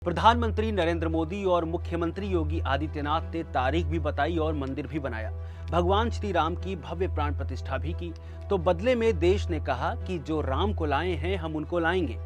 प्रधानमंत्री नरेंद्र मोदी और मुख्यमंत्री योगी आदित्यनाथ ने तारीख भी बताई और मंदिर भी बनाया। भगवान श्री राम की भव्य प्राण प्रतिष्ठा भी की। तो बदले में देश ने कहा कि जो राम को लाए हैं हम उनको लाएंगे।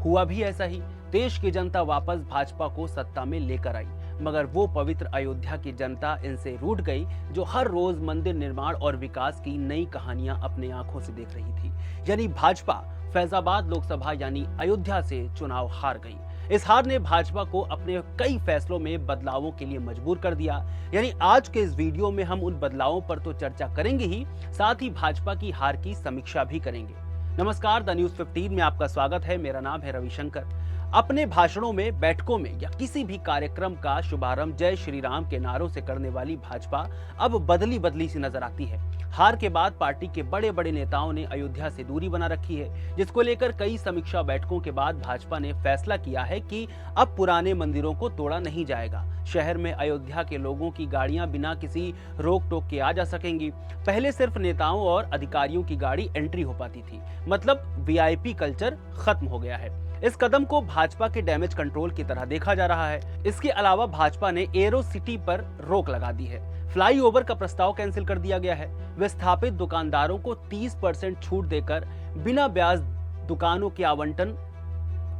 हुआ भी ऐसा ही। देश की जनता वापस भाजपा को सत्ता में लेकर आई, मगर वो पवित्र अयोध्या की जनता इनसे रूठ गई, जो हर रोज मंदिर निर्माण और विकास की नई कहानियां अपने आंखों से देख रही थी। यानी भाजपा फैजाबाद लोकसभा यानी अयोध्या से चुनाव हार गई। इस हार ने भाजपा को अपने कई फैसलों में बदलावों के लिए मजबूर कर दिया। यानी आज के इस वीडियो में हम उन बदलावों पर तो चर्चा करेंगे ही, साथ ही भाजपा की हार की समीक्षा भी करेंगे। नमस्कार, द न्यूज 15 में आपका स्वागत है। मेरा नाम है रविशंकर। अपने भाषणों में, बैठकों में या किसी भी कार्यक्रम का शुभारंभ जय श्री राम के नारों से करने वाली भाजपा अब बदली बदली सी नजर आती है। हार के बाद पार्टी के बड़े बड़े नेताओं ने अयोध्या से दूरी बना रखी है, जिसको लेकर कई समीक्षा बैठकों के बाद भाजपा ने फैसला किया है कि अब पुराने मंदिरों को तोड़ा नहीं जाएगा। शहर में अयोध्या के लोगों की गाड़ियां बिना किसी रोक टोक के आ जा सकेंगी। पहले सिर्फ नेताओं और अधिकारियों की गाड़ी एंट्री हो पाती थी, मतलब वीआईपी कल्चर खत्म हो गया है। इस कदम को भाजपा के डैमेज कंट्रोल की तरह देखा जा रहा है। इसके अलावा भाजपा ने एरो सिटी पर रोक लगा दी है। फ्लाईओवर का प्रस्ताव कैंसिल कर दिया गया है। विस्थापित दुकानदारों को 30% छूट देकर बिना ब्याज दुकानों के आवंटन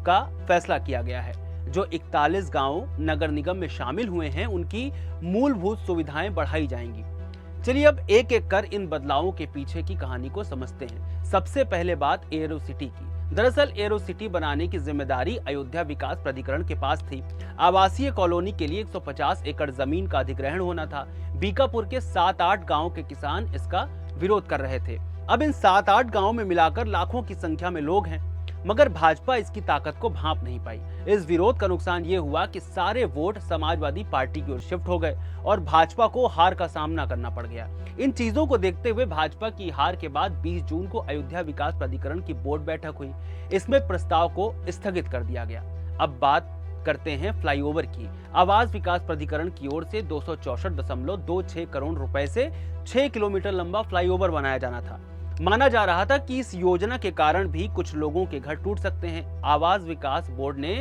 का फैसला किया गया है। जो 41 गांव नगर निगम में शामिल हुए हैं, उनकी मूलभूत सुविधाएं बढ़ाई जाएंगी। चलिए अब एक एक कर इन बदलावों के पीछे की कहानी को समझते हैं। सबसे पहले बात एरो सिटी की। दरअसल एरो सिटी बनाने की जिम्मेदारी अयोध्या विकास प्राधिकरण के पास थी। आवासीय कॉलोनी के लिए 150 एकड़ जमीन का अधिग्रहण होना था। बीकापुर के 7-8 गांव के किसान इसका विरोध कर रहे थे। अब इन 7-8 गांव में मिलाकर लाखों की संख्या में लोग हैं, मगर भाजपा इसकी ताकत को भांप नहीं पाई। इस विरोध का नुकसान ये हुआ कि सारे वोट समाजवादी पार्टी की ओर शिफ्ट हो गए और भाजपा को हार का सामना करना पड़ गया। इन चीजों को देखते हुए भाजपा की हार के बाद 20 जून को अयोध्या विकास प्राधिकरण की बोर्ड बैठक हुई। इसमें प्रस्ताव को स्थगित कर दिया गया। अब बात करते हैं फ्लाईओवर की। आवास विकास प्राधिकरण की ओर से 264.26 करोड़ रुपए से 6 किलोमीटर लंबा फ्लाईओवर बनाया जाना था। माना जा रहा था कि इस योजना के कारण भी कुछ लोगों के घर टूट सकते हैं। आवास विकास बोर्ड ने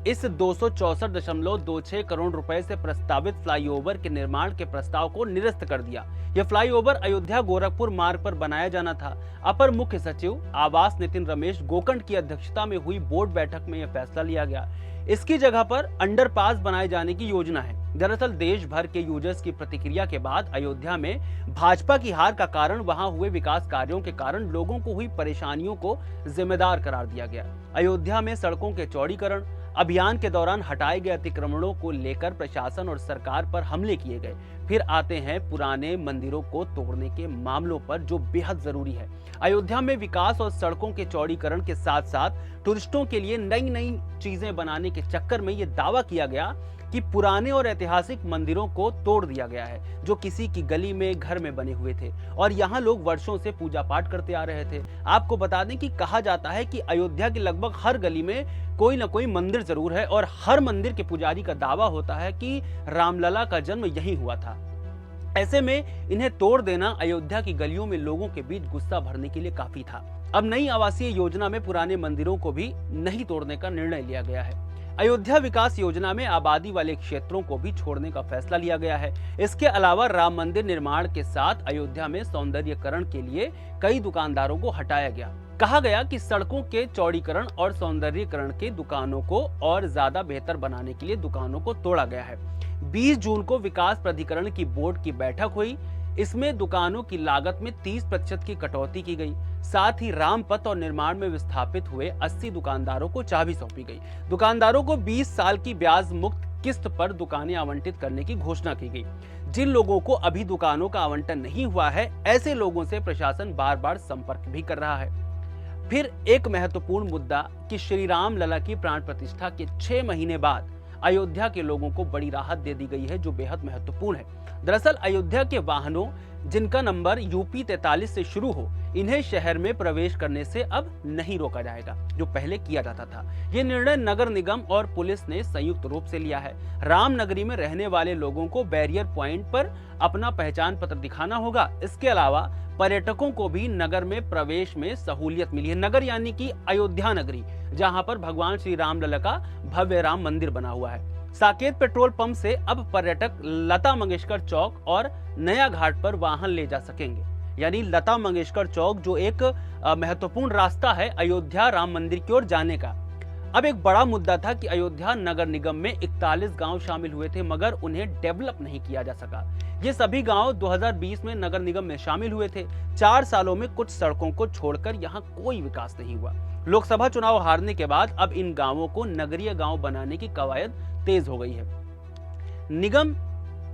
इस 264.26 करोड़ रुपए से प्रस्तावित फ्लाईओवर के निर्माण के प्रस्ताव को निरस्त कर दिया। यह फ्लाईओवर अयोध्या गोरखपुर मार्ग पर बनाया जाना था। अपर मुख्य सचिव आवास नितिन रमेश गोकंड की अध्यक्षता में हुई बोर्ड बैठक में यह फैसला लिया गया। इसकी जगह पर अंडरपास बनाए जाने की योजना है। दरअसल देश भर के यूजर्स की प्रतिक्रिया के बाद अयोध्या में भाजपा की हार का कारण वहां हुए विकास कार्यों के कारण लोगों को हुई परेशानियों को जिम्मेदार करार दिया गया। अयोध्या में सड़कों के चौड़ीकरण अभियान के दौरान हटाए गए अतिक्रमणों को लेकर प्रशासन और सरकार पर हमले किए गए। फिर आते हैं पुराने मंदिरों को तोड़ने के मामलों पर, जो बेहद जरूरी है। अयोध्या में विकास और सड़कों के चौड़ीकरण के साथ साथ टूरिस्टों के लिए नई नई चीजें बनाने के चक्कर में यह दावा किया गया कि पुराने और ऐतिहासिक मंदिरों को तोड़ दिया गया है, जो किसी की गली में घर में बने हुए थे और यहाँ लोग वर्षों से पूजा पाठ करते आ रहे थे। आपको बता दें कि कहा जाता है कि अयोध्या की लगभग हर गली में कोई न कोई मंदिर जरूर है और हर मंदिर के पुजारी का दावा होता है कि रामलला का जन्म यहीं हुआ था। ऐसे में इन्हें तोड़ देना अयोध्या की गलियों में लोगों के बीच गुस्सा भरने के लिए काफी था। अब नई आवासीय योजना में पुराने मंदिरों को भी नहीं तोड़ने का निर्णय लिया गया है। अयोध्या विकास योजना में आबादी वाले क्षेत्रों को भी छोड़ने का फैसला लिया गया है। इसके अलावा राम मंदिर निर्माण के साथ अयोध्या में सौंदर्यीकरण के लिए कई दुकानदारों को हटाया गया। कहा गया कि सड़कों के चौड़ीकरण और सौंदर्यीकरण के दुकानों को और ज्यादा बेहतर बनाने के लिए दुकानों को तोड़ा गया है। 20 जून को विकास प्राधिकरण की बोर्ड की बैठक हुई। इसमें दुकानों की लागत में 30% की कटौती की गई। साथ ही रामपथ और निर्माण में विस्थापित हुए 80 दुकानदारों को चाबी सौंपी गई। दुकानदारों को 20 साल की ब्याज मुक्त किस्त पर दुकानें आवंटित करने की घोषणा की गई। जिन लोगों को अभी दुकानों का आवंटन नहीं हुआ है, ऐसे लोगों से प्रशासन बार बार संपर्क भी कर रहा है। फिर एक महत्वपूर्ण मुद्दा कि श्री राम लला की प्राण प्रतिष्ठा के 6 महीने बाद अयोध्या के लोगों को बड़ी राहत दे दी गई है, जो बेहद महत्वपूर्ण है। दरअसल अयोध्या के वाहनों जिनका नंबर यूपी 43 से शुरू हो, इन्हें शहर में प्रवेश करने से अब नहीं रोका जाएगा, जो पहले किया जाता था। ये निर्णय नगर निगम और पुलिस ने संयुक्त रूप से लिया है। रामनगरी में रहने वाले लोगों को बैरियर पॉइंट पर अपना पहचान पत्र दिखाना होगा। इसके अलावा पर्यटकों को भी नगर में प्रवेश में सहूलियत मिली है। नगर यानी कि अयोध्या नगरी, जहां पर भगवान श्री राम लला का भव्य राम मंदिर बना हुआ है। साकेत पेट्रोल पंप से अब पर्यटक लता मंगेशकर चौक और नया घाट पर वाहन ले जा सकेंगे। यानी लता मंगेशकर चौक जो एक महत्वपूर्ण रास्ता है अयोध्या राम मंदिर की ओर जाने का। अब एक बड़ा मुद्दा था कि अयोध्या नगर निगम में 41 गांव शामिल हुए थे, मगर उन्हें डेवलप नहीं किया जा सका। ये सभी गांव 2020 में नगर निगम में शामिल हुए थे। 4 सालों में कुछ सड़कों को छोड़कर यहाँ कोई विकास नहीं हुआ। लोकसभा चुनाव हारने के बाद अब इन गांवों को नगरीय गांव बनाने की कवायद तेज हो गई है। निगम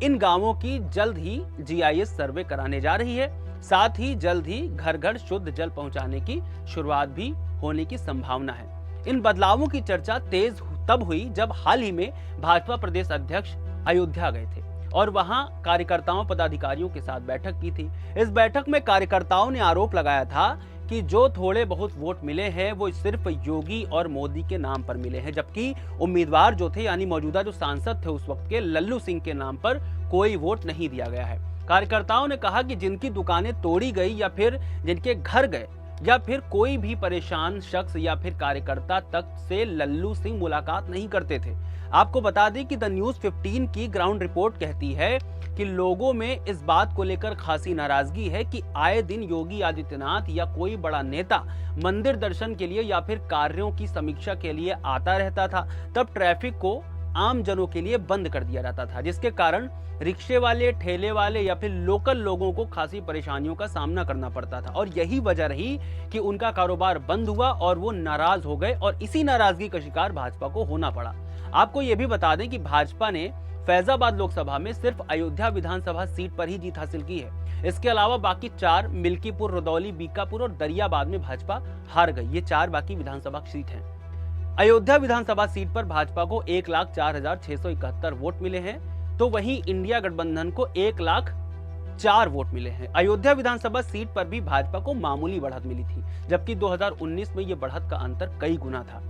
इन गांवों की जल्द ही GIS सर्वे कराने जा रही है। साथ ही जल्द ही घर घर शुद्ध जल पहुंचाने की शुरुआत भी होने की संभावना है। इन बदलावों की चर्चा तेज तब हुई जब हाल ही में भाजपा प्रदेश अध्यक्ष अयोध्या गए थे और वहां कार्यकर्ताओं पदाधिकारियों के साथ बैठक की थी। इस बैठक में कार्यकर्ताओं ने आरोप लगाया था कि जो थोड़े बहुत वोट मिले हैं वो सिर्फ योगी और मोदी के नाम पर मिले हैं, जबकि उम्मीदवार जो थे यानी मौजूदा जो सांसद थे उस वक्त के लल्लू सिंह के नाम पर कोई वोट नहीं दिया गया है। कार्यकर्ताओं ने कहा कि जिनकी दुकानें तोड़ी गई या फिर जिनके घर गए या फिर कोई भी परेशान शख्स या फिर कार्यकर्ता तक से लल्लू सिंह मुलाकात नहीं करते थे। आपको बता दें कि द न्यूज़ 15 की ग्राउंड रिपोर्ट कहती है कि लोगों में इस बात को लेकर खासी नाराजगी है कि आए दिन योगी आदित्यनाथ या कोई बड़ा नेता मंदिर दर्शन के लिए या फिर कार्यों की समीक्षा के लिए आता रहता था, तब ट्रैफिक को आम जनों के लिए बंद कर दिया जाता था, जिसके कारण रिक्शे वाले, ठेले वाले या फिर लोकल लोगों को खासी परेशानियों का सामना करना पड़ता था। और यही वजह रही कि उनका कारोबार बंद हुआ और वो नाराज हो गए और इसी नाराजगी का शिकार भाजपा को होना पड़ा। आपको ये भी बता दें कि भाजपा ने फैजाबाद लोकसभा में सिर्फ अयोध्या विधानसभा सीट पर ही जीत हासिल की है। इसके अलावा बाकी 4 मिल्कीपुर, रुदौली, बीकापुर और दरियाबाद में भाजपा हार गई। ये 4 बाकी विधानसभा सीट हैं। अयोध्या विधानसभा सीट पर भाजपा को 1,04,671 वोट मिले हैं, तो वहीं इंडिया गठबंधन को 1,04,000 वोट मिले हैं। अयोध्या विधानसभा सीट पर भी भाजपा को मामूली बढ़त मिली थी, जबकि 2019 में यह बढ़त का अंतर कई गुना था।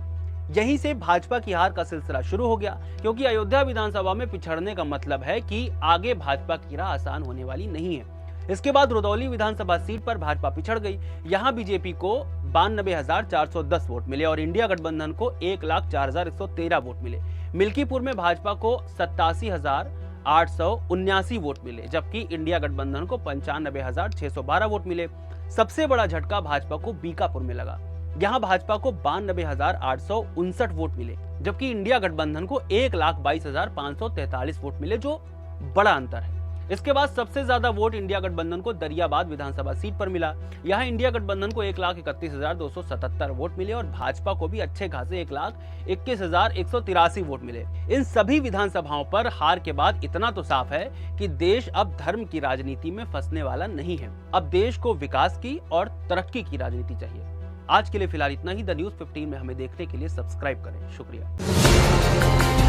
यहीं से भाजपा की हार का सिलसिला शुरू हो गया, क्योंकि अयोध्या विधानसभा में पिछड़ने का मतलब है कि आगे भाजपा की राह आसान होने वाली नहीं है। इसके बाद रुदौली विधानसभा सीट पर भाजपा पिछड़ गई। यहाँ बीजेपी को 92,410 वोट मिले और इंडिया गठबंधन को 1,04,113 वोट मिले। मिल्कीपुर में भाजपा को 87,879 वोट मिले, जबकि इंडिया गठबंधन को 95,612 वोट मिले। सबसे बड़ा झटका भाजपा को बीकापुर में लगा। यहाँ भाजपा को 92,859 वोट मिले, जबकि इंडिया गठबंधन को 1,22,543 वोट मिले, जो बड़ा अंतर है। इसके बाद सबसे ज्यादा वोट इंडिया गठबंधन को दरियाबाद विधानसभा सीट पर मिला। यहाँ इंडिया गठबंधन को 1,31,277 वोट मिले और भाजपा को भी अच्छे खासे 1,21,183 वोट मिले। इन सभी विधानसभाओं पर हार के बाद इतना तो साफ है कि देश अब धर्म की राजनीति में फंसने वाला नहीं है। अब देश को विकास की और तरक्की की राजनीति चाहिए। आज के लिए फिलहाल इतना ही। द न्यूज़ 15 में हमें देखने के लिए सब्सक्राइब करें। शुक्रिया।